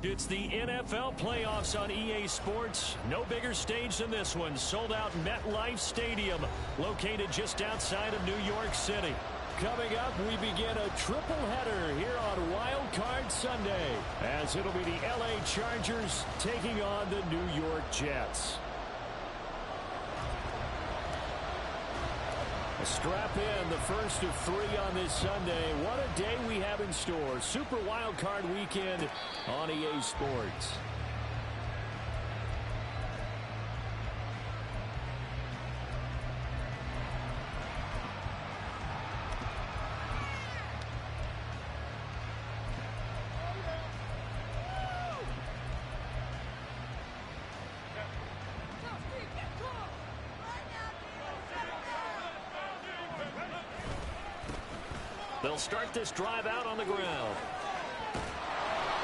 It's the NFL playoffs on EA Sports. No bigger stage than this one. Sold out MetLife Stadium, located just outside of New York City. Coming up, we begin a triple header here on Wild Card Sunday, as it'll be the LA Chargers taking on the New York Jets. Strap in, the first of three on this Sunday. What a day we have in store. Super Wild Card Weekend on EA Sports. They'll start this drive out on the ground.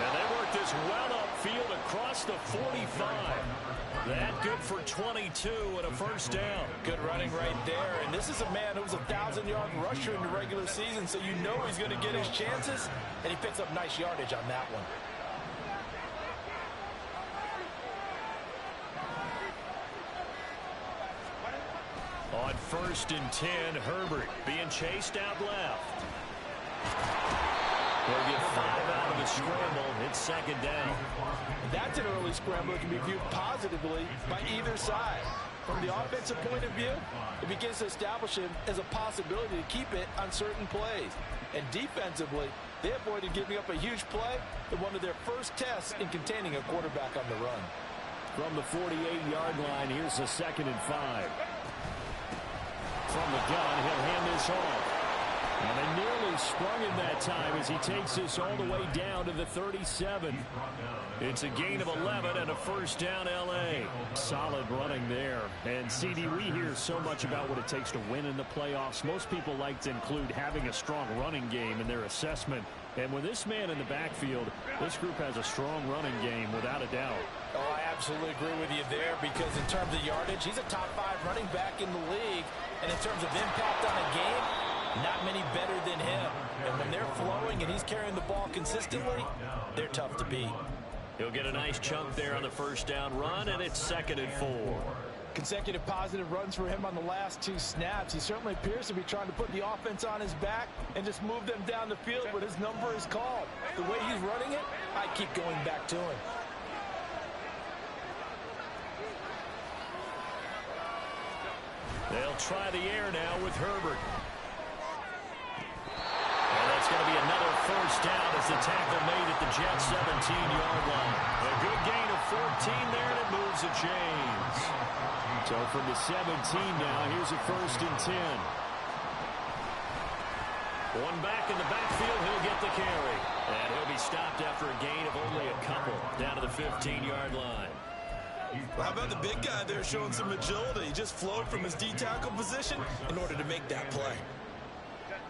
And they work this well upfield across the 45. That good for 22 and a first down. Good running right there. And this is a man who was a 1,000-yard rusher in the regular season, so you know he's going to get his chances. And he picks up nice yardage on that one. On 1st and 10, Herbert being chased out left. They'll get 5 out of the scramble. It's second down. That's an early scramble that can be viewed positively by either side. From the offensive point of view, it begins to establish him as a possibility to keep it on certain plays. And defensively, they avoided giving up a huge play in one of their first tests in containing a quarterback on the run. From the 48-yard line, here's a 2nd and 5. From the gun, he'll hand this off. And they nearly sprung him that time as he takes this all the way down to the 37. It's a gain of 11 and a first down, L.A. Solid running there. And, CD, we hear so much about what it takes to win in the playoffs. Most people like to include having a strong running game in their assessment. And with this man in the backfield, this group has a strong running game without a doubt. Oh, I absolutely agree with you there, because in terms of yardage, he's a top 5 running back in the league. And in terms of impact on a game, not many better than him. And when they're flowing and he's carrying the ball consistently, they're tough to beat. He'll get a nice chunk there on the first down run, and it's 2nd and 4. Consecutive positive runs for him on the last 2 snaps. He certainly appears to be trying to put the offense on his back and just move them down the field when his number is called. The way he's running it, I keep going back to him. They'll try the air now with Herbert. And that's going to be another first down as the tackle made at the Jets' 17-yard line. A good gain of 14 there, and it moves the chains. So from the 17 now, here's a 1st and 10. One back in the backfield, he'll get the carry. And he'll be stopped after a gain of only a couple down to the 15-yard line. Well, how about the big guy there showing some agility? He just flowed from his D-tackle position in order to make that play.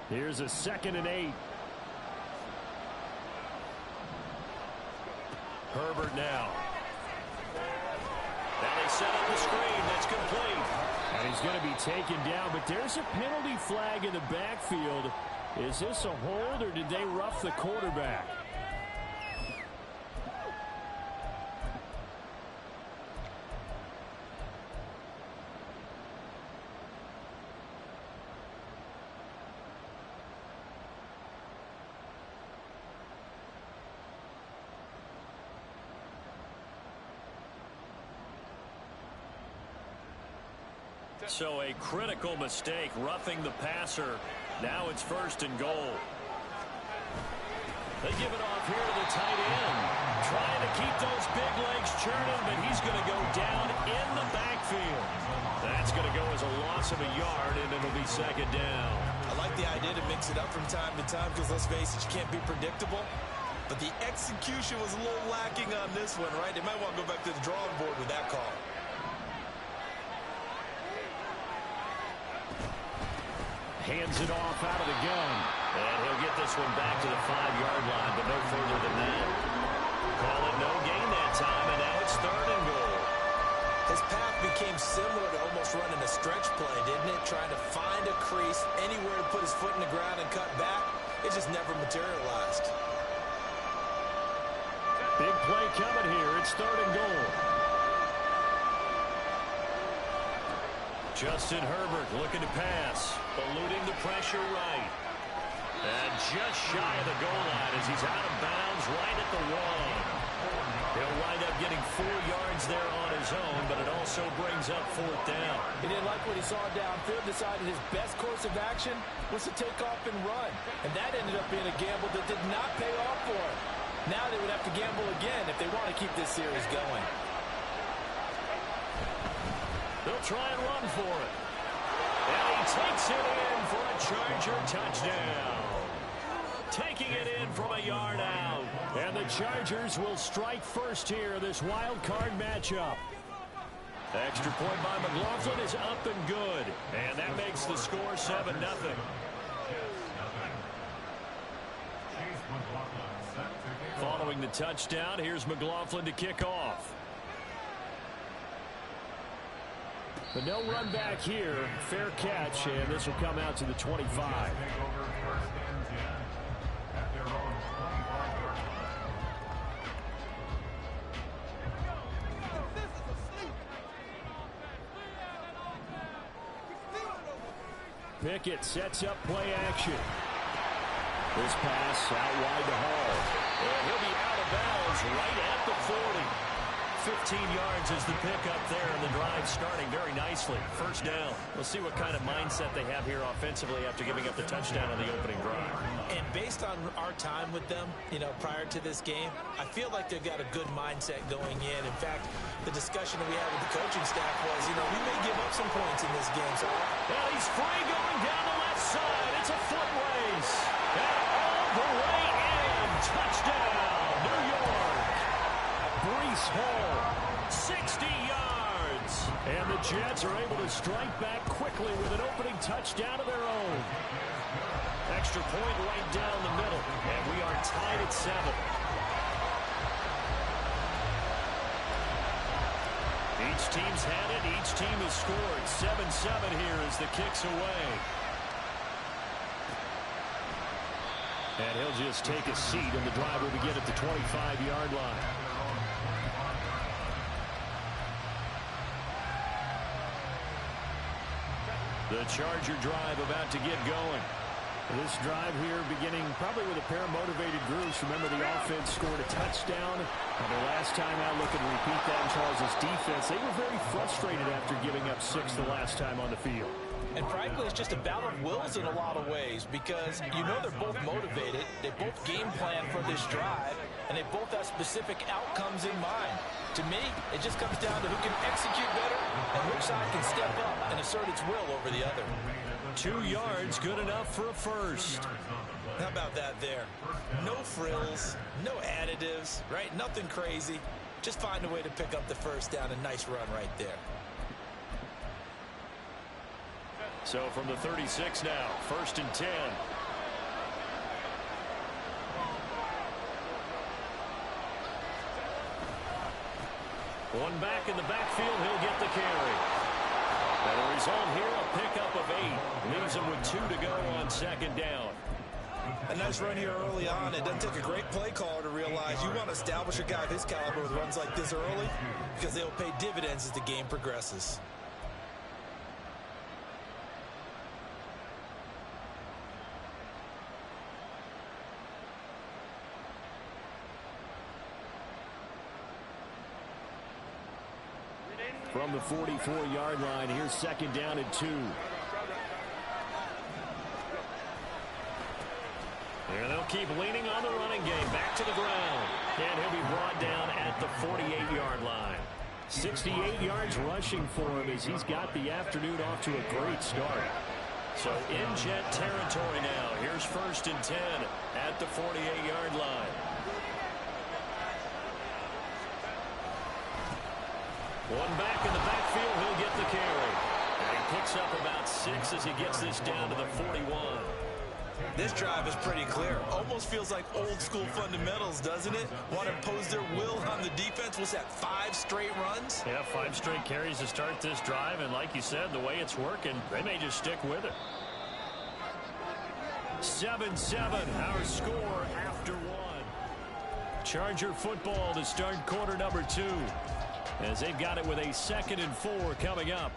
Here's a 2nd and 8. Herbert now. Now they set up the screen. That's complete. And he's going to be taken down, but there's a penalty flag in the backfield. Is this a hold, or did they rough the quarterback? So a critical mistake, roughing the passer. Now it's 1st and goal. They give it off here to the tight end. Trying to keep those big legs churning, but he's going to go down in the backfield. That's going to go as a loss of a yard, and it'll be 2nd down. I like the idea to mix it up from time to time because, let's face it, you can't be predictable. But the execution was a little lacking on this one, right? They might want to go back to the drawing board with that call. Hands it off out of the gun. And he'll get this one back to the 5-yard line, but no further than that. Call it no gain that time, and now it's 3rd and goal. His path became similar to almost running a stretch play, didn't it? Trying to find a crease, anywhere to put his foot in the ground and cut back. It just never materialized. Big play coming here. It's 3rd and goal. Justin Herbert looking to pass. Eluding the pressure right. And just shy of the goal line as he's out of bounds right at the 1. He'll wind up getting 4 yards there on his own, but it also brings up 4th down. He didn't like what he saw downfield, decided his best course of action was to take off and run. And that ended up being a gamble that did not pay off for him. Now they would have to gamble again if they want to keep this series going. They'll try and run for it. And he takes it in for a Charger touchdown. Taking it in from a yard out. And the Chargers will strike first here, this wild card matchup. Extra point by McLaughlin is up and good. And that makes the score 7-0. Following the touchdown, here's McLaughlin to kick off. But no run back here. Fair catch, and this will come out to the 25. Pickett sets up play action. This pass out wide to Hall. And he'll be out of bounds right at the 40. 15 yards is the pickup there, and the drive starting very nicely. First down. We'll see what kind of mindset they have here offensively after giving up the touchdown on the opening drive. And based on our time with them, prior to this game, I feel like they've got a good mindset going in. In fact, the discussion that we had with the coaching staff was, we may give up some points in this game. So, well, he's free going down the left side. It's a foot race. And all the way in. Touchdown, New York. Breece Hall, 60 yards. And the Jets are able to strike back quickly with an opening touchdown of their own. Extra point right down the middle. And we are tied at 7. Each team's had it. Each team has scored. 7-7 here as the kick's away. And he'll just take a seat, and the drive will begin at the 25-yard line. The Charger drive about to get going. This drive here beginning probably with a pair of motivated groups. Remember, the offense scored a touchdown. And the last time out, looking to repeat that in Charles' defense. They were very frustrated after giving up 6 the last time on the field. And frankly, it's just a battle of wills in a lot of ways because they're both motivated. They both game plan for this drive, and they both have specific outcomes in mind. To me, it just comes down to who can execute better and which side can step up and assert its will over the other. 2 yards, good enough for a first. How about that there? No frills, no additives, right? Nothing crazy. Just find a way to pick up the first down. A nice run right there. So from the 36 now, 1st and 10. One back in the backfield, he'll get the carry. And the result here, a pickup of 8. Leaves him with 2 to go on 2nd down. A nice run here early on. It doesn't take a great play caller to realize you want to establish a guy of his caliber with runs like this early because they'll pay dividends as the game progresses. From the 44-yard line, here's 2nd down and 2. And they'll keep leaning on the running game. Back to the ground. And he'll be brought down at the 48-yard line. 68 yards rushing for him as he's got the afternoon off to a great start. So in Jet territory now. Here's 1st and 10 at the 48-yard line. One back in the backfield, he'll get the carry. And he picks up about 6 as he gets this down to the 41. This drive is pretty clear. Almost feels like old school fundamentals, doesn't it? Want to impose their will on the defense. What's that, 5 straight runs? Yeah, 5 straight carries to start this drive. And like you said, the way it's working, they may just stick with it. 7-7, our score after 1. Charger football to start quarter number 2, as they've got it with a 2nd and 4 coming up.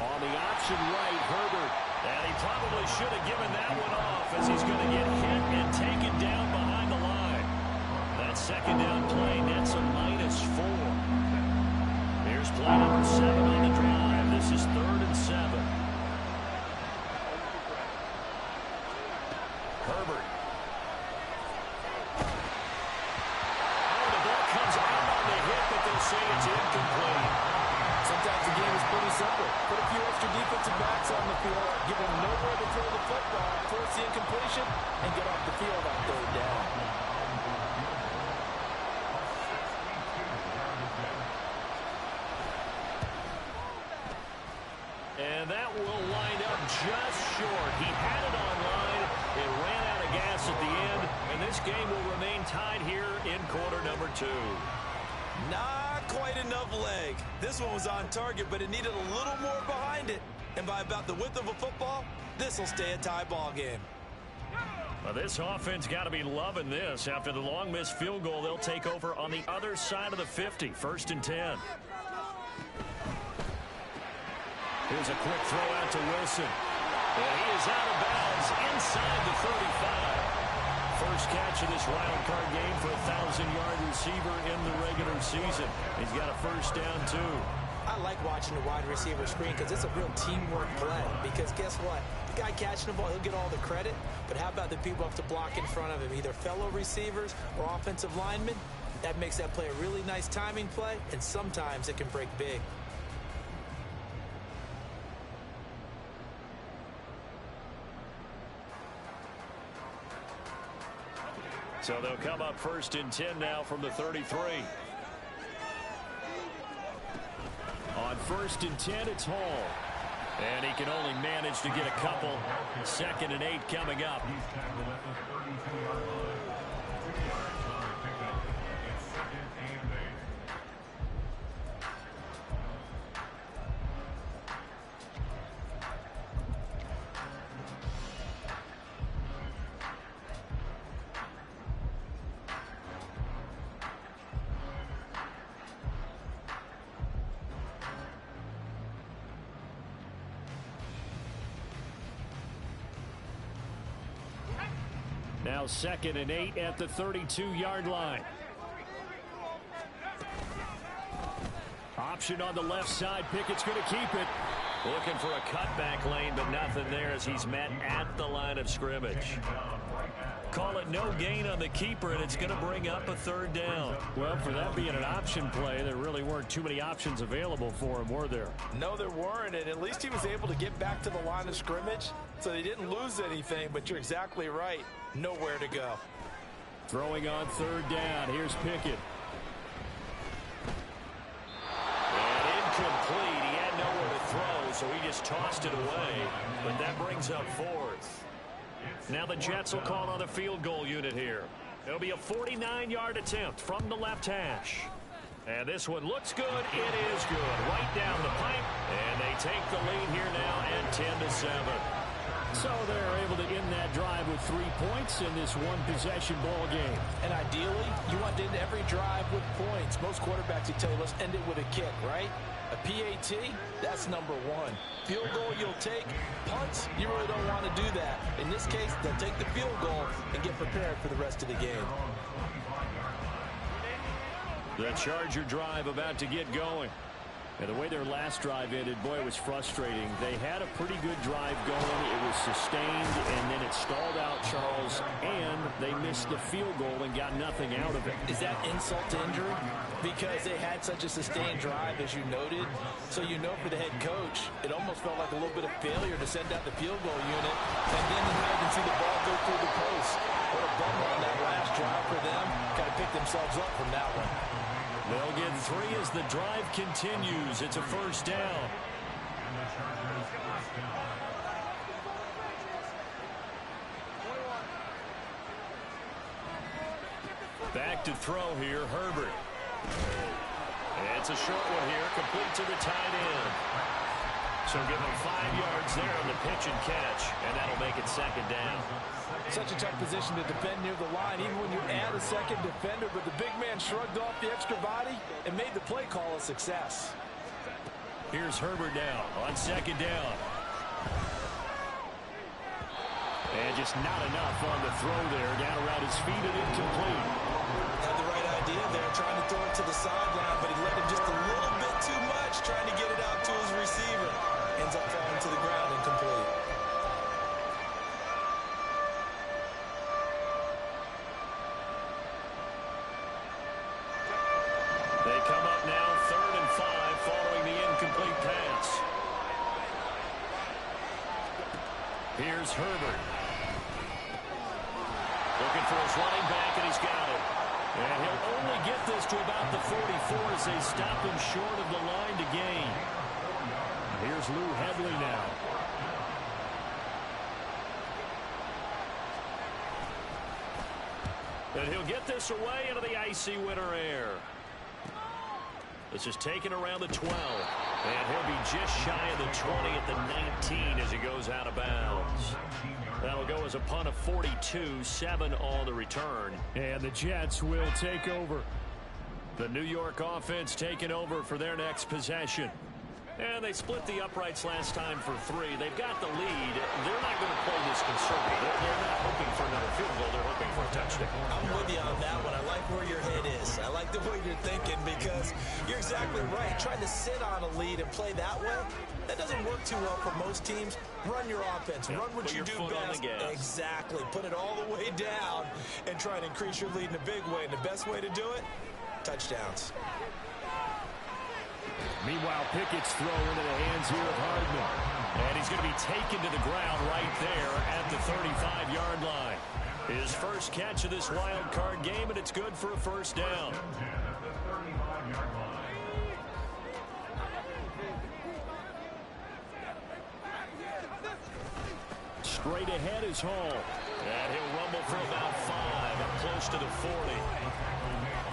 On the option right, Herbert. And he probably should have given that one off, as he's going to get hit and taken down behind the line. That 2nd down play nets a -4. Here's play number 7 on the drive. This is 3rd and 7. Herbert. Oh, the ball comes out on the hit, but they'll say it's incomplete. Sometimes the game is pretty simple. Put a few extra defensive backs on the field, give them nowhere to throw the football, force the incompletion, and get off the field on 3rd down. And that will line up just short. He had it on line. It ran out of gas at the end, and this game will remain tied here in quarter number 2. Not quite enough leg. This one was on target, but it needed a little more behind it. And by about the width of a football, this will stay a tie ball game. Well, this offense got to be loving this. After the long missed field goal, they'll take over on the other side of the 50, 1st and 10. Here's a quick throw out to Wilson. And he is out of bounds inside the 35. First catch of this wild card game for a 1,000-yard receiver in the regular season. He's got a 1st down, too. I like watching the wide receiver screen because it's a real teamwork play. Because guess what? The guy catching the ball, he'll get all the credit. But how about the people have to block in front of him, either fellow receivers or offensive linemen? That makes that play a really nice timing play, and sometimes it can break big. So they'll come up 1st and 10 now from the 33. On 1st and 10, it's Hall. And he can only manage to get a couple. 2nd and 8 coming up. Now 2nd and 8 at the 32-yard line. Option on the left side. Pickett's going to keep it. Looking for a cutback lane, but nothing there as he's met at the line of scrimmage. Call it no gain on the keeper, and it's going to bring up a 3rd down. Well, for that being an option play, there really weren't too many options available for him, were there? No, there weren't, and at least he was able to get back to the line of scrimmage, so they didn't lose anything, but you're exactly right. Nowhere to go. Throwing on 3rd down. Here's Pickett. And incomplete. He had nowhere to throw, so he just tossed it away. But that brings up 4th. Now the Jets will call on the field goal unit here. It'll be a 49-yard attempt from the left hash. And this one looks good. It is good. Right down the pipe. And they take the lead here now at 10-7. So they're able to end that drive with 3 points in this one-possession ball game. And ideally, you want to end every drive with points. Most quarterbacks will tell you, let's end it with a kick, right? A PAT, that's number 1. Field goal you'll take. Punts, you really don't want to do that. In this case, they'll take the field goal and get prepared for the rest of the game. The Charger drive about to get going. And the way their last drive ended, boy, it was frustrating. They had a pretty good drive going. It was sustained, and then it stalled out, Charles, and they missed the field goal and got nothing out of it. Is that insult to injury? Because they had such a sustained drive, as you noted. So you know for the head coach, it almost felt like a little bit of failure to send out the field goal unit, and then you can see the ball go through the post. What a bummer on that last drive for them. Got to pick themselves up from that one. They'll get 3 as the drive continues. It's a first down. Back to throw here, Herbert. It's a short one here, complete to the tight end. So give him 5 yards there on the pitch and catch, and that'll make it second down. Such a tough position to defend near the line, even when you add a second defender, but the big man shrugged off the extra body and made the play call a success. Here's Herbert now on second down. And just not enough on the throw there, down around his feet and incomplete. Had the right idea there, trying to throw it to the sideline, but he let him just a little bit too much, trying to get it out to his receiver. Ends up falling to the ground incomplete. They come up now 3rd and 5 following the incomplete pass. Here's Herbert. Looking for his running back, and he's got it. And he'll only get this to about the 44 as they stop him short of the line to gain. Here's Lou Hedley now. And he'll get this away into the icy winter air. This is taken around the 12. And he'll be just shy of the 20 at the 19 as he goes out of bounds. That'll go as a punt of 42, 7 on the return. And the Jets will take over. The New York offense taking over for their next possession. And they split the uprights last time for 3. They've got the lead. They're not going to play this conservative. They're not hoping for another field goal. They're hoping for a touchdown. I'm with you on that one. I like where your head is. I like the way you're thinking because you're exactly right. Trying to sit on a lead and play that way, that doesn't work too well for most teams. Run your offense. Run what you do best. Exactly. Put it all the way down and try and increase your lead in a big way. And the best way to do it, touchdowns. Meanwhile, Pickett's throw into the hands here of Hardman. And he's going to be taken to the ground right there at the 35-yard line. His first catch of this wild card game, and it's good for a first down. Straight ahead is Hall. And he'll rumble for about 5, close to the 40.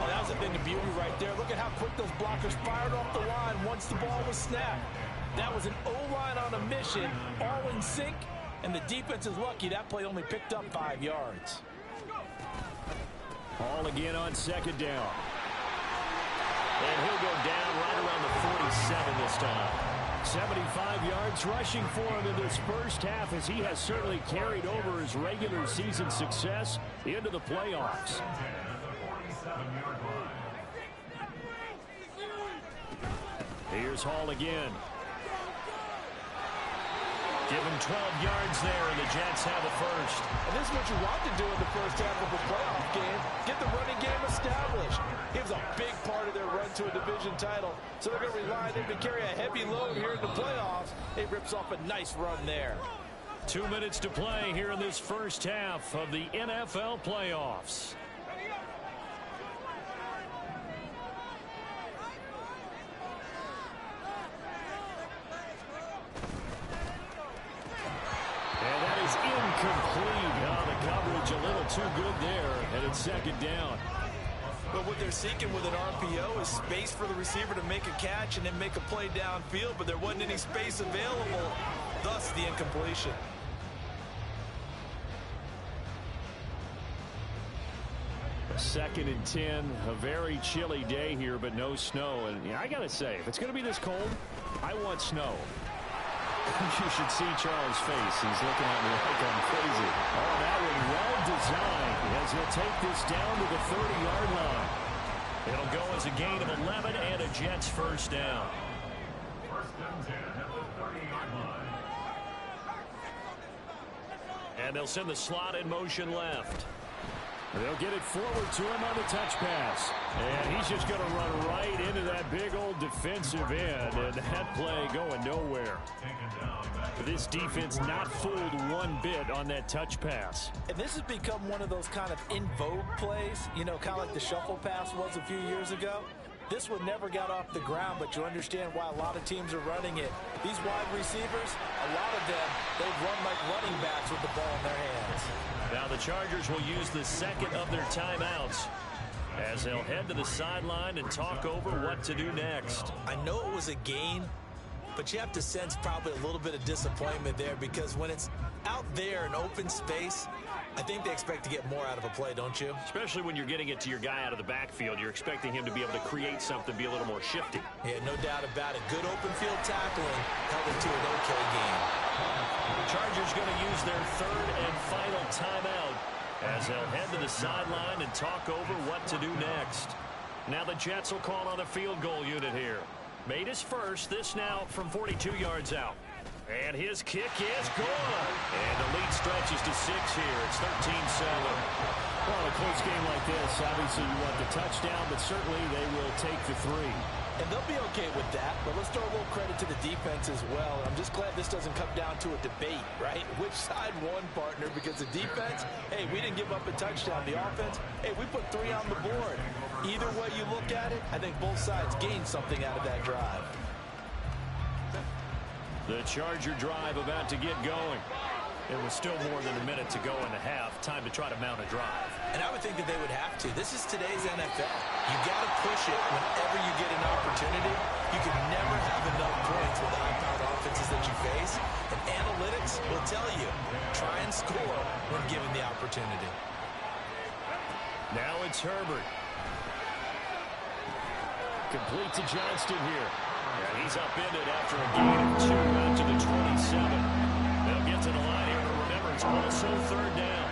Oh, that was a thing of beauty right there. Look at how quick those blockers fired off the line once the ball was snapped. That was an O-line on a mission, all in sync, and the defense is lucky that play only picked up 5 yards. Hall again on second down. And he'll go down right around the 47 this time. 75 yards rushing for him in this first half as he has certainly carried over his regular season success into the playoffs. Here's Hall again. Give him 12 yards there, and the Jets have a first. And this is what you want to do in the first half of a playoff game. Get the running game established. He was a big part of their run to a division title. So they're going to rely on him to carry a heavy load here in the playoffs. It rips off a nice run there. 2 minutes to play here in this first half of the NFL playoffs. Incomplete. The coverage a little too good there, and it's second down. But what they're seeking with an RPO is space for the receiver to make a catch and then make a play downfield, but there wasn't any space available, thus the incompletion. Second and 10, a very chilly day here, but no snow. And I got to say, if it's going to be this cold, I want snow. You should see Charles' face. He's looking at me like I'm crazy. Oh, that one well designed as he'll take this down to the 30-yard line. It'll go as a gain of 11 and a Jets first down. And they'll send the slot in motion left. They'll get it forward to him on the touch pass. And he's just going to run right into that big old defensive end. And that play going nowhere. This defense not fooled one bit on that touch pass. And this has become one of those kind of in vogue plays, you know, kind of like the shuffle pass was a few years ago. This one never got off the ground, but you understand why a lot of teams are running it. These wide receivers, a lot of them, they run like running backs with the ball in their hands. Now the Chargers will use the second of their timeouts as they'll head to the sideline and talk over what to do next. I know it was a gain, but you have to sense probably a little bit of disappointment there, because when it's out there in open space, I think they expect to get more out of a play, don't you? Especially when you're getting it to your guy out of the backfield. You're expecting him to be able to create something, be a little more shifty. Yeah, no doubt about it. Good open field tackling held it to an okay game. The Chargers going to use their third and final timeout as they'll head to the sideline and talk over what to do next. Now the Jets will call on the field goal unit here. Made his first, this now from 42 yards out. And his kick is good. And the lead stretches to 6 here. It's 13-7. Well, in a close game like this, obviously you want the touchdown, but certainly they will take the 3. And they'll be okay with that, but let's throw a little credit to the defense as well. I'm just glad this doesn't come down to a debate, right? Which side won, partner? Because the defense, hey, we didn't give up a touchdown. The offense, hey, we put 3 on the board. Either way you look at it, I think both sides gained something out of that drive. The Charger drive about to get going. It was still more than a minute to go in the half. Time to try to mount a drive. And I would think that they would have to. This is today's NFL. You got to push it whenever you get an opportunity. You can never have enough points with the high-powered offenses that you face. And analytics will tell you, try and score when given the opportunity. Now it's Herbert. Complete to Johnston here. And he's upended after a gain of 2 out to the 27. They'll get to the line here, but remember, it's also third down.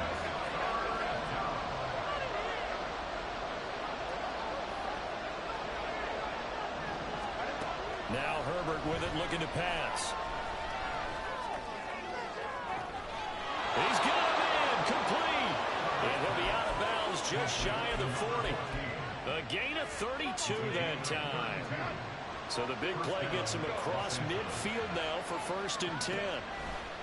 Now Herbert with it, looking to pass. He's got him in, complete. And he'll be out of bounds just shy of the 40. A gain of 32 that time. So the big play gets him across midfield now for 1st and 10.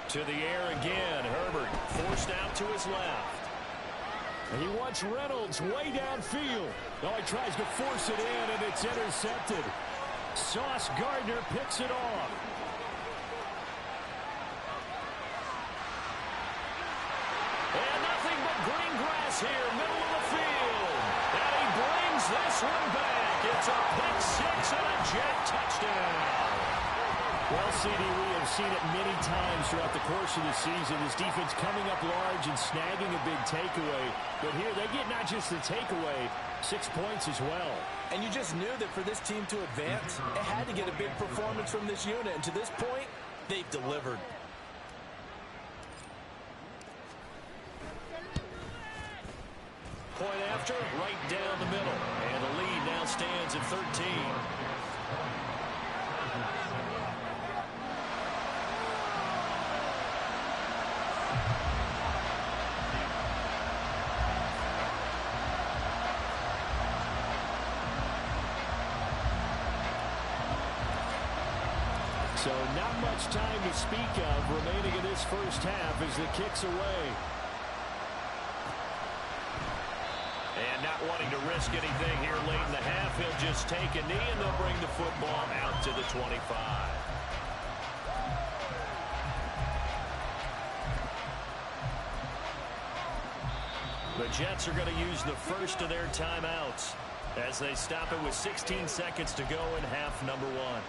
To the air again. Herbert forced out to his left. And he wants Reynolds way downfield. Oh, he tries to force it in, and it's intercepted. Sauce Gardner picks it off. And nothing but green grass here, middle of the field. And he brings this one back. It's a pick 6 and a Jet touchdown. Well, CD, we have seen it many times throughout the course of the season. This defense coming up large and snagging a big takeaway. But here they get not just the takeaway, 6 points as well. And you just knew that for this team to advance, it had to get a big performance from this unit. And to this point, they've delivered. Point after, right down the middle. And the lead now stands at 13. So not much time to speak of remaining in this first half as the kick's away. And not wanting to risk anything here late in the half, he'll just take a knee and they'll bring the football out to the 25. The Jets are going to use the first of their timeouts as they stop it with 16 seconds to go in half number 1.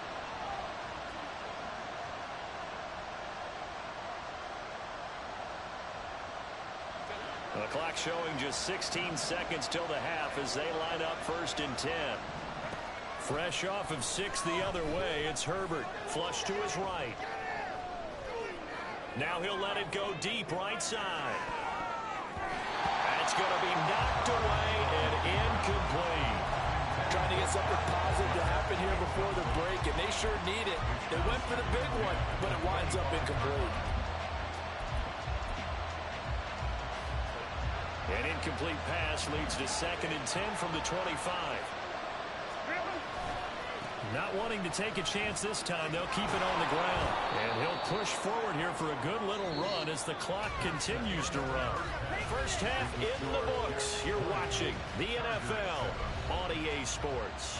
The clock showing just 16 seconds till the half as they line up 1st and 10. Fresh off of 6 the other way, it's Herbert. Flush to his right. Now he'll let it go deep right side. That's going to be knocked away and incomplete. Trying to get something positive to happen here before the break, and they sure need it. They went for the big one, but it winds up incomplete. An incomplete pass leads to 2nd and 10 from the 25. Not wanting to take a chance this time, they'll keep it on the ground. And he'll push forward here for a good little run as the clock continues to run. First half in the books. You're watching the NFL on EA Sports.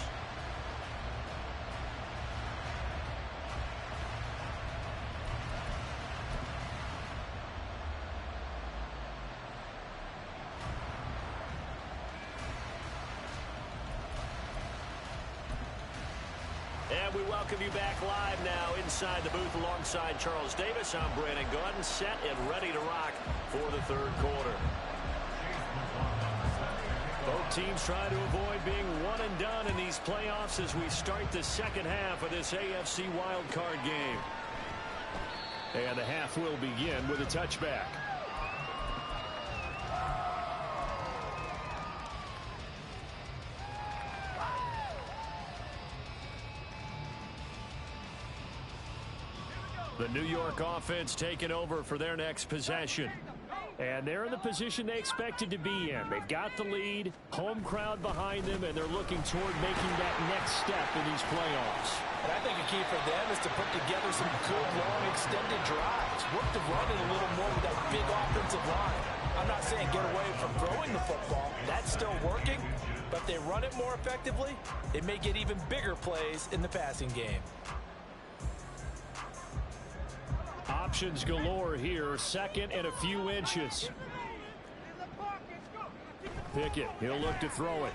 And we welcome you back live now inside the booth alongside Charles Davis. I'm Brandon Gaudin, set and ready to rock for the third quarter. Both teams try to avoid being one and done in these playoffs as we start the second half of this AFC wildcard game. And the half will begin with a touchback. The New York offense taking over for their next possession. And they're in the position they expected to be in. They've got the lead, home crowd behind them, and they're looking toward making that next step in these playoffs. And I think a key for them is to put together some good, long, extended drives. Work the running a little more with that big offensive line. I'm not saying get away from throwing the football. That's still working. But if they run it more effectively, it may get even bigger plays in the passing game. Options galore here, second and a few inches. Pickett, he'll look to throw it.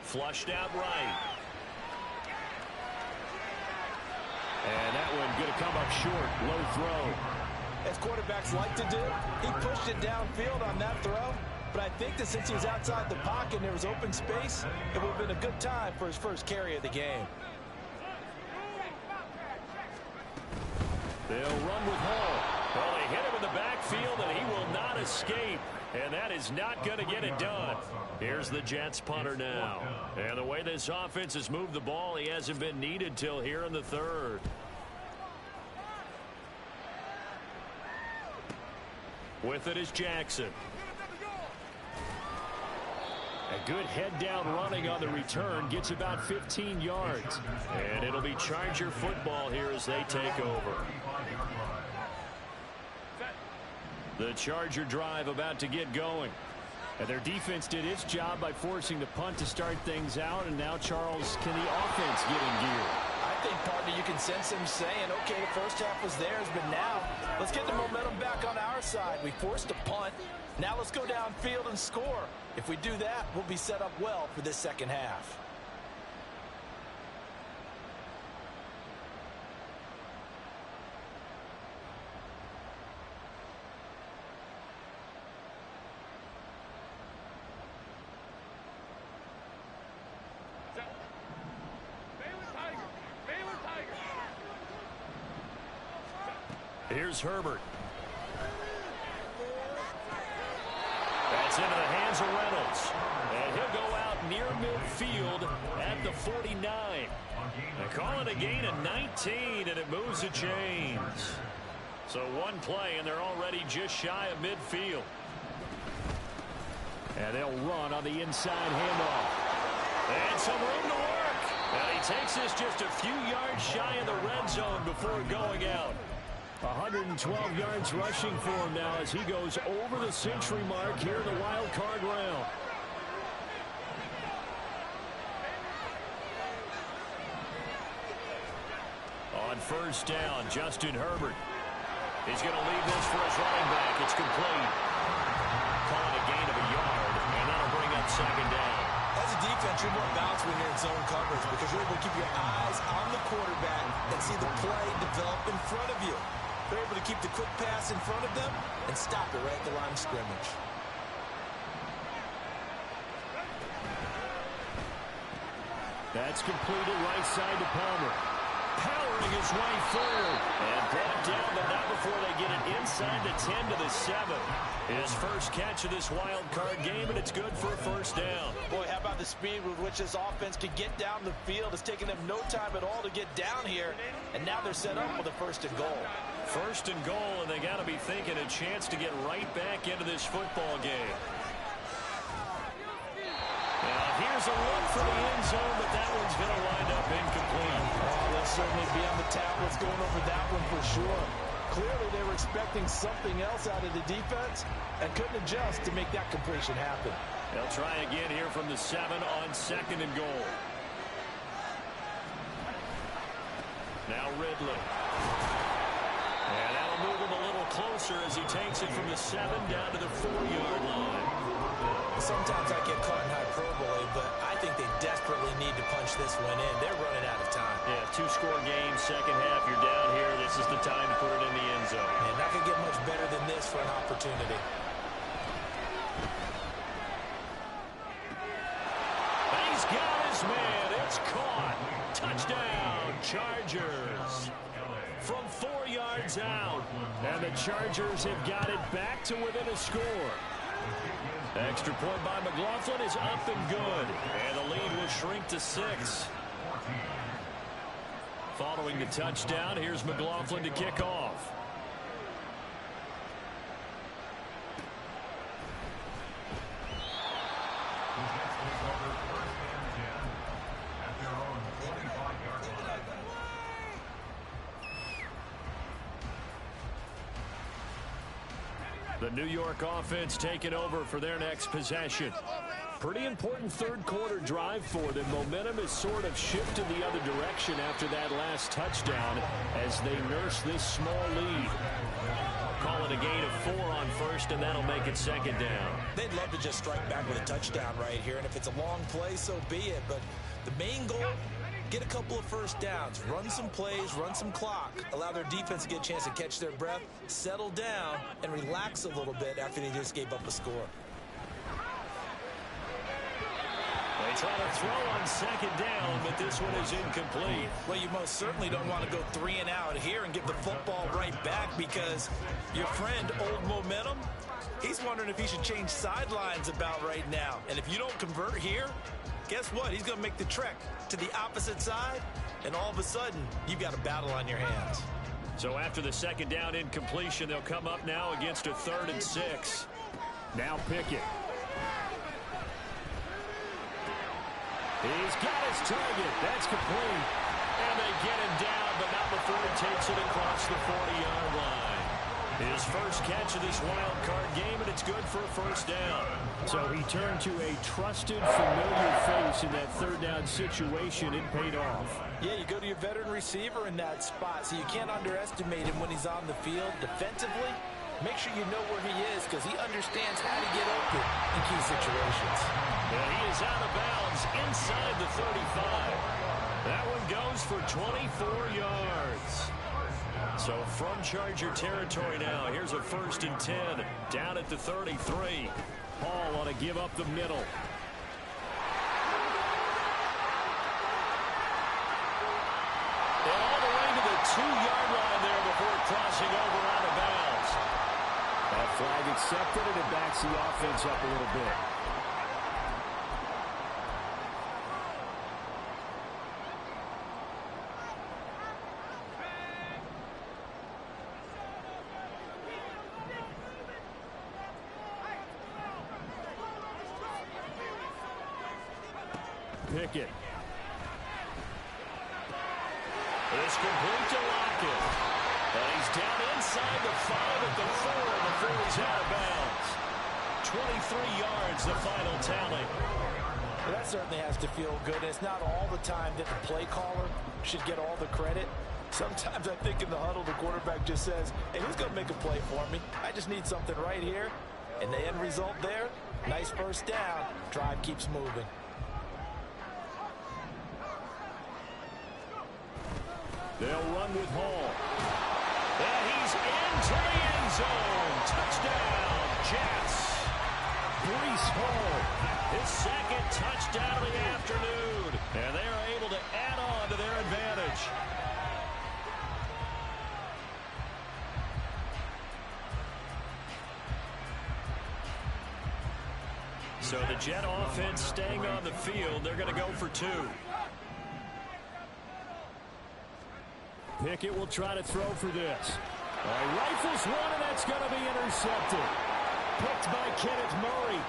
Flushed out right. And that one going to come up short, low throw. As quarterbacks like to do, he pushed it downfield on that throw. But I think that since he was outside the pocket and there was open space, it would have been a good time for his first carry of the game. They'll run with Hall. Well, they hit him in the backfield, and he will not escape. And that is not going to get it done. Here's the Jets punter now. And the way this offense has moved the ball, he hasn't been needed till here in the third. With it is Jackson. A good head-down running on the return gets about 15 yards. And it'll be Charger football here as they take over. The Charger drive about to get going. And their defense did its job by forcing the punt to start things out. And now, Charles, can the offense get in gear? I think, partner, you can sense him saying, okay, the first half was theirs, but now let's get the momentum back on our side. We forced a punt. Now let's go downfield and score. If we do that, we'll be set up well for this second half. Here's Herbert. That's into the hands of Reynolds. And he'll go out near midfield at the 49. They call it a gain of 19, and it moves the chains. So one play, and they're already just shy of midfield. And they'll run on the inside handoff. And some room to work. And he takes this just a few yards shy of the red zone before going out. 112 yards rushing for him now as he goes over the century mark here in the wild card round. On first down, Justin Herbert. He's going to leave this for his running back. It's complete. Calling a gain of a yard, and that'll bring up second down. As a defense, you're more balanced when you're in zone coverage because you're able to keep your eyes on the quarterback and see the play develop in front of you. They're able to keep the quick pass in front of them and stop it right at the line of scrimmage. That's completed right side to Palmer. Powering his way through. And brought down, but not before they get it inside the 10 to the 7. His first catch of this wild card game, and it's good for a first down. Boy, how about the speed with which this offense could get down the field? It's taken them no time at all to get down here, and now they're set up with a first and goal. First and goal, and they got to be thinking a chance to get right back into this football game. Now, here's a look for the end zone, but that one's going to wind up incomplete. Oh, they'll certainly be on the tablets going over that one for sure. Clearly, they were expecting something else out of the defense and couldn't adjust to make that completion happen. They'll try again here from the 7 on second and goal. Now Ridley. And that'll move him a little closer as he takes it from the 7 down to the 4-yard line. Sometimes I get caught in hyperbole, but I think they desperately need to punch this one in. They're running out of Yeah, two-score game, second half, you're down here. This is the time to put it in the end zone. And not going to get much better than this for an opportunity. And he's got his man. It's caught. Touchdown, Chargers. From 4 yards out. And the Chargers have got it back to within a score. Extra point by McLaughlin is up and good. And the lead will shrink to 6. Following the touchdown, here's McLaughlin to kick off. The New York offense taking over for their next possession. Pretty important third quarter drive for them. Momentum has sort of shifted the other direction after that last touchdown as they nurse this small lead. Call it a gain of 4 on first, and that'll make it second down. They'd love to just strike back with a touchdown right here, and if it's a long play, so be it. But the main goal, get a couple of first downs, run some plays, run some clock, allow their defense to get a chance to catch their breath, settle down, and relax a little bit after they just gave up a score. They try to throw on second down, but this one is incomplete. Well, you most certainly don't want to go 3 and out here and give the football right back because your friend, Old Momentum, he's wondering if he should change sidelines about right now. And if you don't convert here, guess what? He's going to make the trek to the opposite side, and all of a sudden, you've got a battle on your hands. So after the second down incompletion, they'll come up now against a 3rd and 6. Now Pickett. He's got his target. That's complete. And they get him down, but not before he takes it across the 40-yard line. His first catch of this wild card game, and it's good for a first down. So he turned to a trusted, familiar face in that third down situation. It paid off. Yeah, you go to your veteran receiver in that spot, so you can't underestimate him when he's on the field defensively. Make sure you know where he is because he understands how to get open in key situations. And he is out of bounds inside the 35. That one goes for 24 yards. So from Charger territory now, here's a 1st and 10 down at the 33. Hall on to give up the middle. And all the way to the 2-yard line there before crossing over out of bounds. That flag accepted, and it backs the offense up a little bit. Pickett. It's complete to Lockett. And he's down inside the 5 at the 4, and the 4 is out of bounds. 23 yards, the final tally. Well, that certainly has to feel good. It's not all the time that the play caller should get all the credit. Sometimes I think in the huddle, the quarterback just says, hey, who's going to make a play for me? I just need something right here. And the end result there, nice first down. Drive keeps moving. They'll run with Hall. And he's into the end zone. Touchdown, Jets. Breece Hall, his second touchdown of the afternoon. And they are able to add on to their advantage. So the Jet offense staying on the field. They're going to go for 2. Pickett will try to throw for this. Rifles one, and that's going to be intercepted. Picked by Kenneth Murray.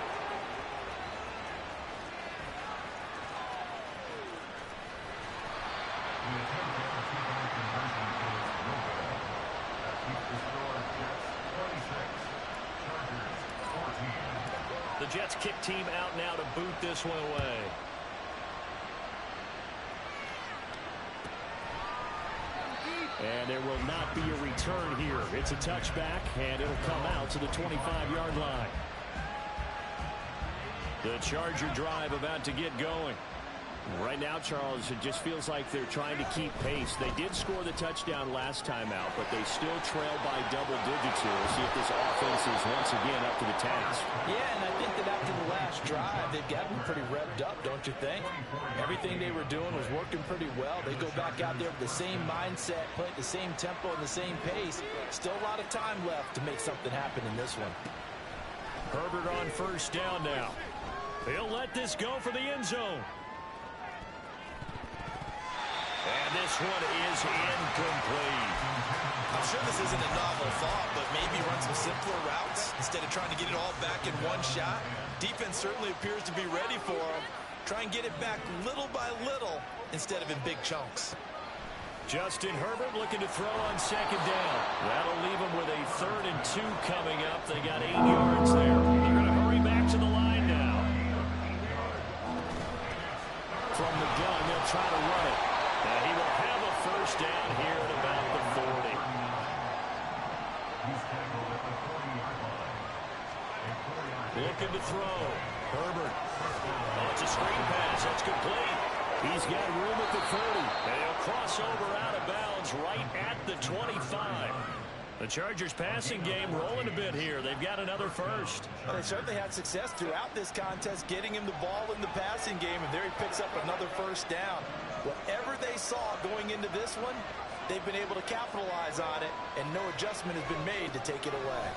The Jets kick team out now to boot this one away. And there will not be a return here. It's a touchback, and it'll come out to the 25-yard line. The Charger drive about to get going. Right now, Charles, it just feels like they're trying to keep pace. They did score the touchdown last time out, but they still trail by double digits here. We'll see if this offense is once again up to the task. Yeah, and I think that after the last drive, they've got them pretty revved up, don't you think? Everything they were doing was working pretty well. They go back out there with the same mindset, play at the same tempo and the same pace. Still a lot of time left to make something happen in this one. Herbert on first down now. He'll let this go for the end zone. And this one is incomplete. I'm sure this isn't a novel thought, but maybe run some simpler routes instead of trying to get it all back in one shot. Defense certainly appears to be ready for them. Try and get it back little by little instead of in big chunks. Justin Herbert looking to throw on second down. That'll leave them with a 3rd and 2 coming up. They got 8 yards there. They're going to hurry back to the line now. From the gun, they'll try to run it. And he will have a first down here at about the 40. Looking to throw. Herbert. Oh, it's a screen pass. That's complete. He's got room at the 30. And he'll cross over out of bounds right at the 25. The Chargers passing game rolling a bit here. They've got another first. Well, they certainly had success throughout this contest getting him the ball in the passing game, and there he picks up another first down. Whatever they saw going into this one, they've been able to capitalize on it, and no adjustment has been made to take it away.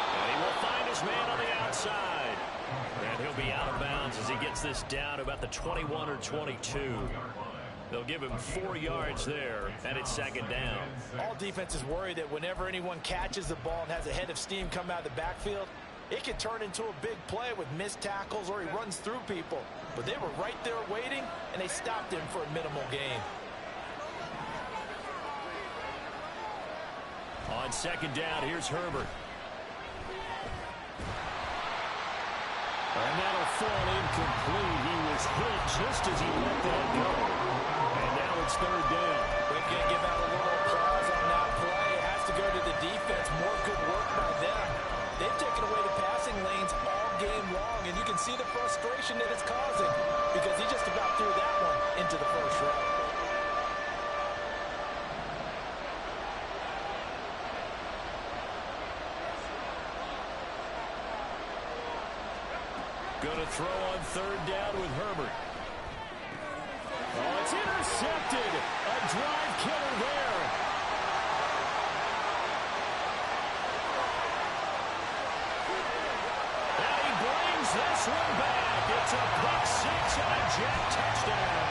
And he will find his man on the outside. And he'll be out of bounds as he gets this down to about the 21 or 22. They'll give him 4 yards there, and it's second down. All defenses worry that whenever anyone catches the ball and has a head of steam come out of the backfield, it can turn into a big play with missed tackles or he runs through people. But they were right there waiting, and they stopped him for a minimal gain. On second down, here's Herbert. And that'll fall incomplete. He was hit just as he let that go. And now it's third down. We're going to give out a little applause on that play. It has to go to the defense. More good work by them. They've taken away the passing lanes all game long, and you can see the frustration that it's causing because he just about threw that one into the first row. Going to throw on third down with Herbert. Oh, it's intercepted. A drive killer there. And he brings this one back. It's a pick six and a jet touchdown.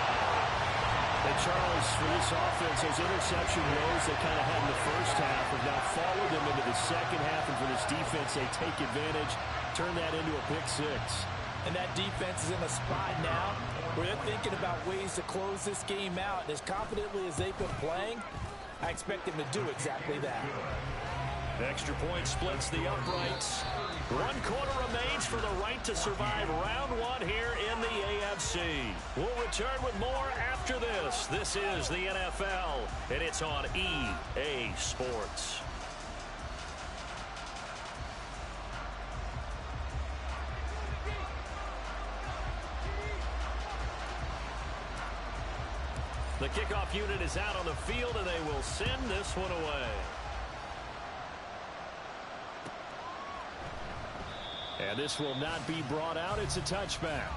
And Charles, for this offense, those interception woes they kind of had in the first half have now followed them into the second half. And for this defense, they take advantage, turn that into a pick six. And that defense is in a spot now where they're thinking about ways to close this game out. And as confidently as they've been playing, I expect them to do exactly that. Extra point splits the uprights. 1 quarter remains for the right to survive round 1 here in the AFC. We'll return with more after this. This is the NFL, and it's on EA Sports. The kickoff unit is out on the field, and they will send this one away. And this will not be brought out. It's a touchback.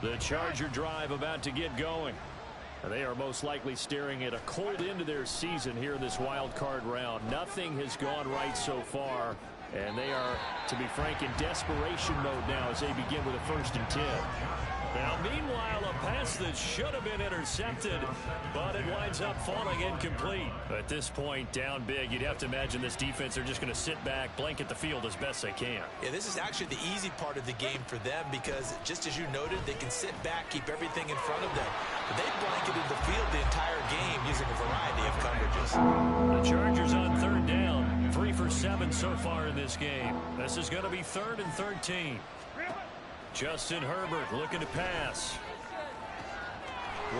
The Charger drive about to get going. They are most likely staring at a cold end to their season here in this wild card round. Nothing has gone right so far, and they are, to be frank, in desperation mode now as they begin with a 1st and 10. Now, meanwhile, a pass that should have been intercepted, but it winds up falling incomplete. At this point, down big, you'd have to imagine this defense are just going to sit back, blanket the field as best they can. Yeah, this is actually the easy part of the game for them because, just as you noted, they can sit back, keep everything in front of them. But they blanketed the field the entire game using a variety of coverages. The Chargers on third down. 3 for 7 so far in this game. This is going to be 3rd and 13. Justin Herbert looking to pass.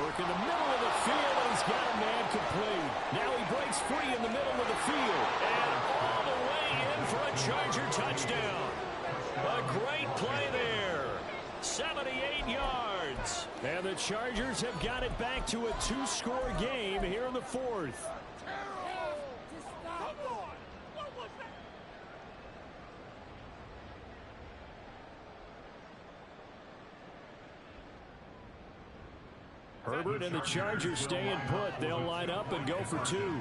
Work in the middle of the field, and he's got a man complete. Now he breaks free in the middle of the field. And all the way in for a Charger touchdown. A great play there. 78 yards. And the Chargers have got it back to a 2-score game here in the 4th. Herbert and the Chargers staying put. They'll line up and go for 2. And now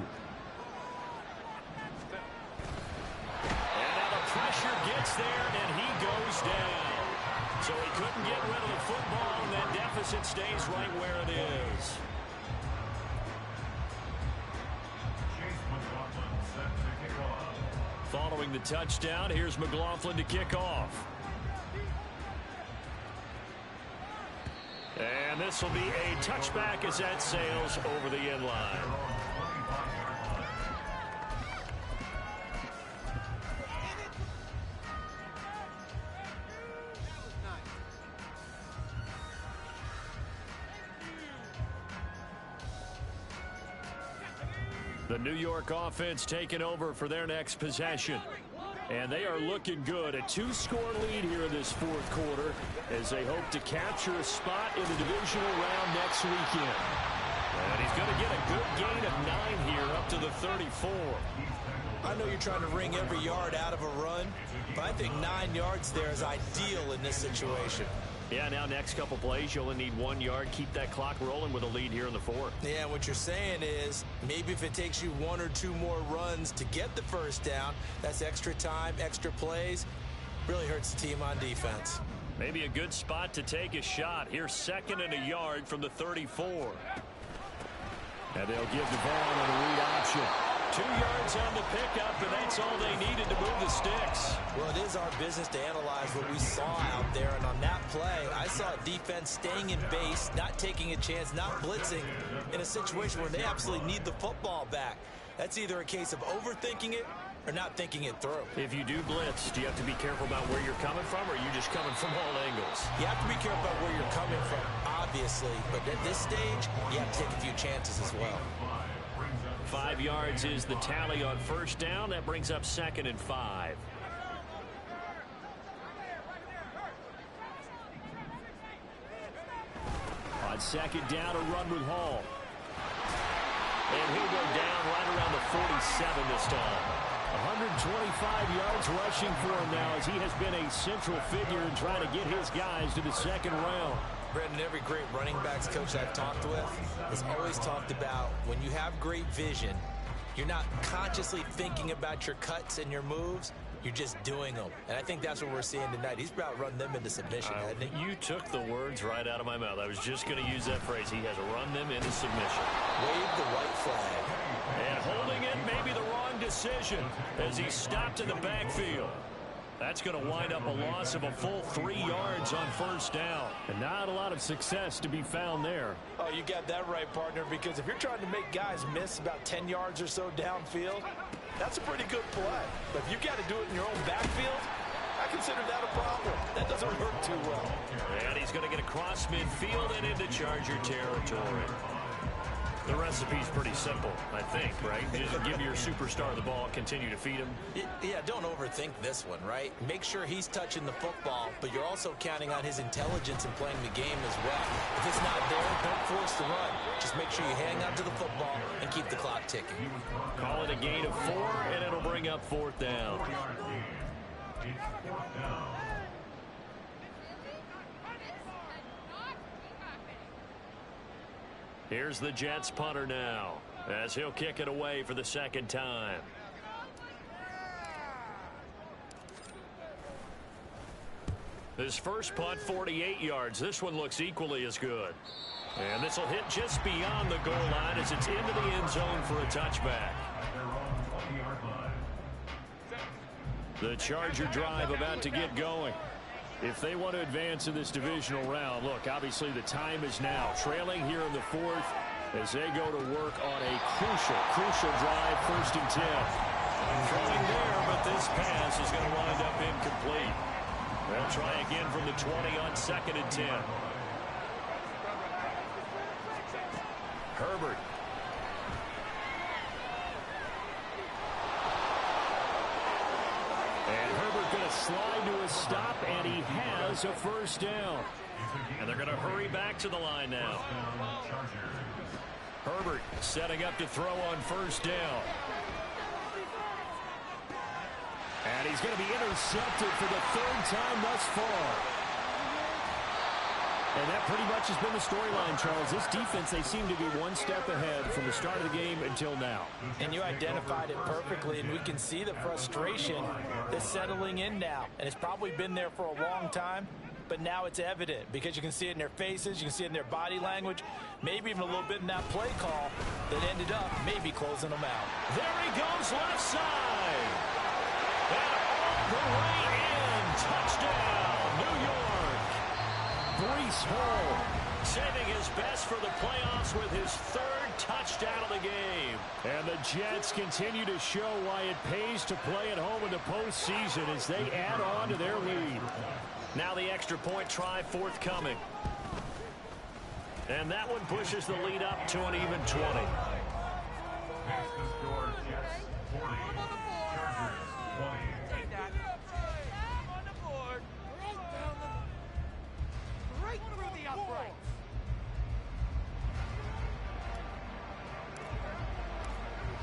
the pressure gets there, and he goes down. So he couldn't get rid of the football, and that deficit stays right where it is. Following the touchdown, here's McLaughlin to kick off. And this will be a touchback as that sails over the end line. The New York offense taking over for their next possession. And they are looking good. A 2-score lead here in this 4th quarter as they hope to capture a spot in the divisional round next weekend. And he's going to get a good gain of 9 here up to the 34. I know you're trying to wring every yard out of a run, but I think 9 yards there is ideal in this situation. Yeah, now next couple plays, you only need 1 yard. Keep that clock rolling with a lead here in the 4th. Yeah, what you're saying is maybe if it takes you 1 or 2 more runs to get the first down, that's extra time, extra plays. Really hurts the team on defense. Maybe a good spot to take a shot. Here's 2nd and a yard from the 34. And they'll give Devon a read option. 2 yards on the pickup, and that's all they needed to move the sticks. Well, it is our business to analyze what we saw out there, and on that play, I saw defense staying in base, not taking a chance, not blitzing in a situation where they absolutely need the football back. That's either a case of overthinking it or not thinking it through. If you do blitz, do you have to be careful about where you're coming from, or are you just coming from all angles? You have to be careful about where you're coming from, obviously, but at this stage, you have to take a few chances as well. 5 yards is the tally on first down. That brings up 2nd and 5. On 2nd down, a run with Hall. And he'll go down right around the 47 this time. 125 yards rushing for him now as he has been a central figure in trying to get his guys to the 2nd round. Brendan, every great running backs coach I've talked with has always talked about when you have great vision, you're not consciously thinking about your cuts and your moves. You're just doing them. And I think that's what we're seeing tonight. He's about to run them into submission, hasn't he? You took the words right out of my mouth. I was just going to use that phrase. He has run them into submission. Wave the white flag. And holding it may be the wrong decision as he stopped in the backfield. That's going to wind up a loss of a full 3 yards on first down. And not a lot of success to be found there. Oh, you got that right, partner, because if you're trying to make guys miss about 10 yards or so downfield, that's a pretty good play. But if you got to do it in your own backfield, I consider that a problem. That doesn't work too well. And he's going to get across midfield and into Charger territory. The recipe's pretty simple, I think, right? Just give your superstar the ball, continue to feed him. Yeah, don't overthink this one, right? Make sure he's touching the football, but you're also counting on his intelligence in playing the game as well. If it's not there, don't force the run. Just make sure you hang on to the football and keep the clock ticking. Call it a gain of 4, and it'll bring up 4th down. Here's the Jets punter now as he'll kick it away for the 2nd time. His first punt, 48 yards. This one looks equally as good. And this will hit just beyond the goal line as it's into the end zone for a touchback. The Charger drive about to get going. If they want to advance in this divisional round, look, obviously the time is now. Trailing here in the 4th as they go to work on a crucial drive, 1st and 10. Throwing there, but this pass is going to wind up incomplete. They'll try again from the 20 on 2nd and 10. Herbert. And Herbert going to slide to a stop, and he has a first down. And they're going to hurry back to the line now. Herbert setting up to throw on first down. And he's going to be intercepted for the 3rd time thus far. And that pretty much has been the storyline, Charles. This defense, they seem to be one step ahead from the start of the game until now. And you identified it perfectly, and we can see the frustration that's settling in now. And it's probably been there for a long time, but now it's evident because you can see it in their faces, you can see it in their body language, maybe even a little bit in that play call that ended up maybe closing them out. There he goes, left side. And all the way in. Touchdown, New York. Breece Hall saving his best for the playoffs with his 3rd touchdown of the game. And the Jets continue to show why it pays to play at home in the postseason as they add on to their lead. Now the extra point try forthcoming. And that one pushes the lead up to an even 20.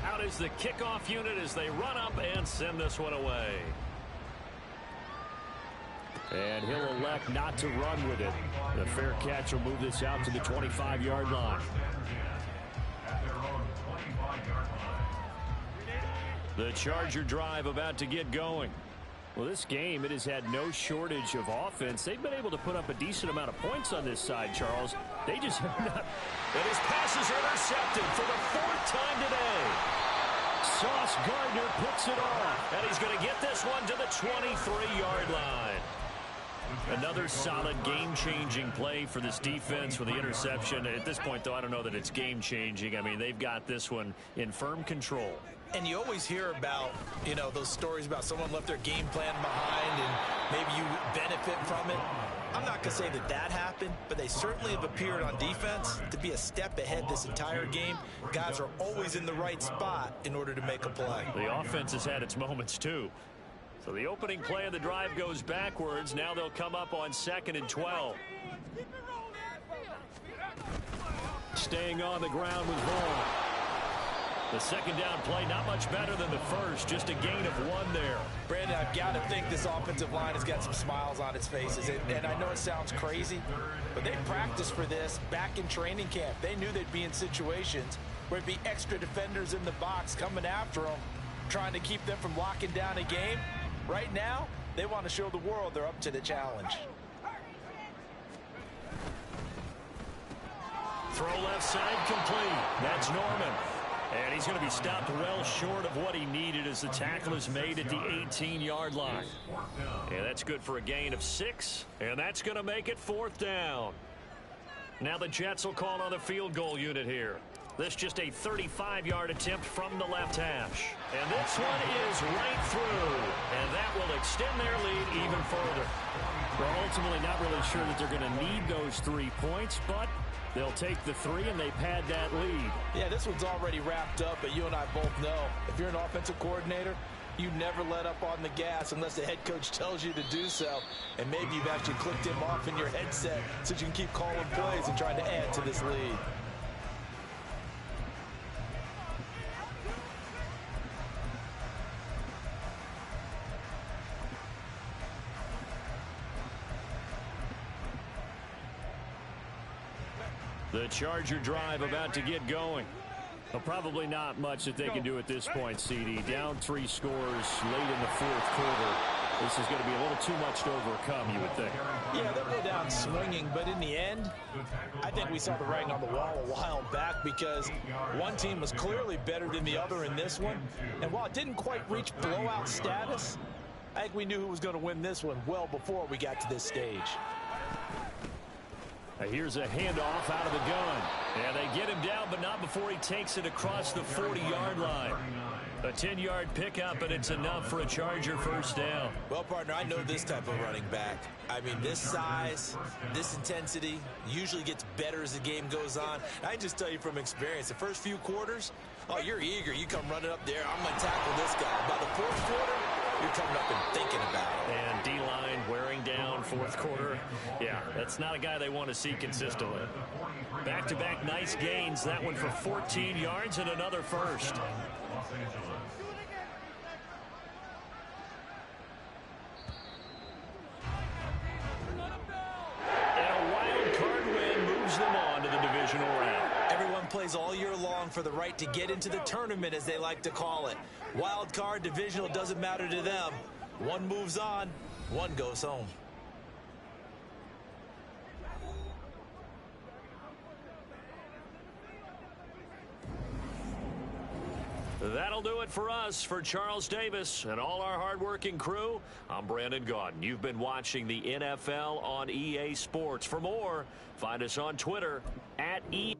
Out is the kickoff unit as they run up and send this one away. And he'll elect not to run with it. The fair catch will move this out to the 25-yard line. The Charger drive about to get going. Well, this game, it has had no shortage of offense. They've been able to put up a decent amount of points on this side, Charles. They just have not. And his pass is intercepted for the 4th time today. Sauce Gardner puts it off. And he's going to get this one to the 23-yard line. Another solid game-changing play for this defense with the interception. At this point, though, I don't know that it's game-changing. I mean, they've got this one in firm control. And you always hear about, you know, those stories about someone left their game plan behind and maybe you benefit from it. I'm not going to say that that happened, but they certainly have appeared on defense to be a step ahead this entire game. Guys are always in the right spot in order to make a play. The offense has had its moments, too. So the opening play of the drive goes backwards. Now they'll come up on 2nd and 12. Staying on the ground with Vaughn. The second down play, not much better than the first, just a gain of 1 there. Brandon, I've got to think this offensive line has got some smiles on its faces. And I know it sounds crazy, but they practiced for this back in training camp. They knew they'd be in situations where it'd be extra defenders in the box coming after them, trying to keep them from locking down a game. Right now, they want to show the world they're up to the challenge. Throw left side complete. That's Norman. And he's going to be stopped well short of what he needed as the tackle is made at the 18-yard line. And that's good for a gain of 6. And that's going to make it 4th down. Now the Jets will call on the field goal unit here. This just a 35-yard attempt from the left hash. And this one is right through. And that will extend their lead even further. Well, ultimately not really sure that they're going to need those 3 points, but they'll take the 3 and they pad that lead. Yeah, this one's already wrapped up, but you and I both know if you're an offensive coordinator, you never let up on the gas unless the head coach tells you to do so. And maybe you've actually clicked him off in your headset so you can keep calling plays and trying to add to this lead. The Charger drive about to get going. Well, probably not much that they can do at this point, CD. Down 3 scores late in the 4th quarter. This is going to be a little too much to overcome, you would think. Yeah, they'll go down swinging, but in the end, I think we saw the writing on the wall a while back because one team was clearly better than the other in this one. And while it didn't quite reach blowout status, I think we knew who was going to win this one well before we got to this stage. Here's a handoff out of the gun. And they get him down, but not before he takes it across the 40-yard line. A 10-yard pickup, and it's enough for a Charger first down. Well, partner, I know this type of running back. I mean, this size, this intensity usually gets better as the game goes on. I can just tell you from experience, the first few quarters, oh, you're eager. You come running up there. I'm going to tackle this guy. By the fourth quarter, you're coming up and thinking about it. And D-line wearing down fourth quarter. Yeah, that's not a guy they want to see consistently. Back-to-back nice gains. That one for 14 yards and another first. And a wild card win moves them on to the divisional round. Everyone plays all year long for the right to get into the tournament, as they like to call it. Wild card, divisional, doesn't matter to them. One moves on, one goes home. That'll do it for us. For Charles Davis and all our hardworking crew, I'm Brandon Gaudin. You've been watching the NFL on EA Sports. For more, find us on Twitter @EA.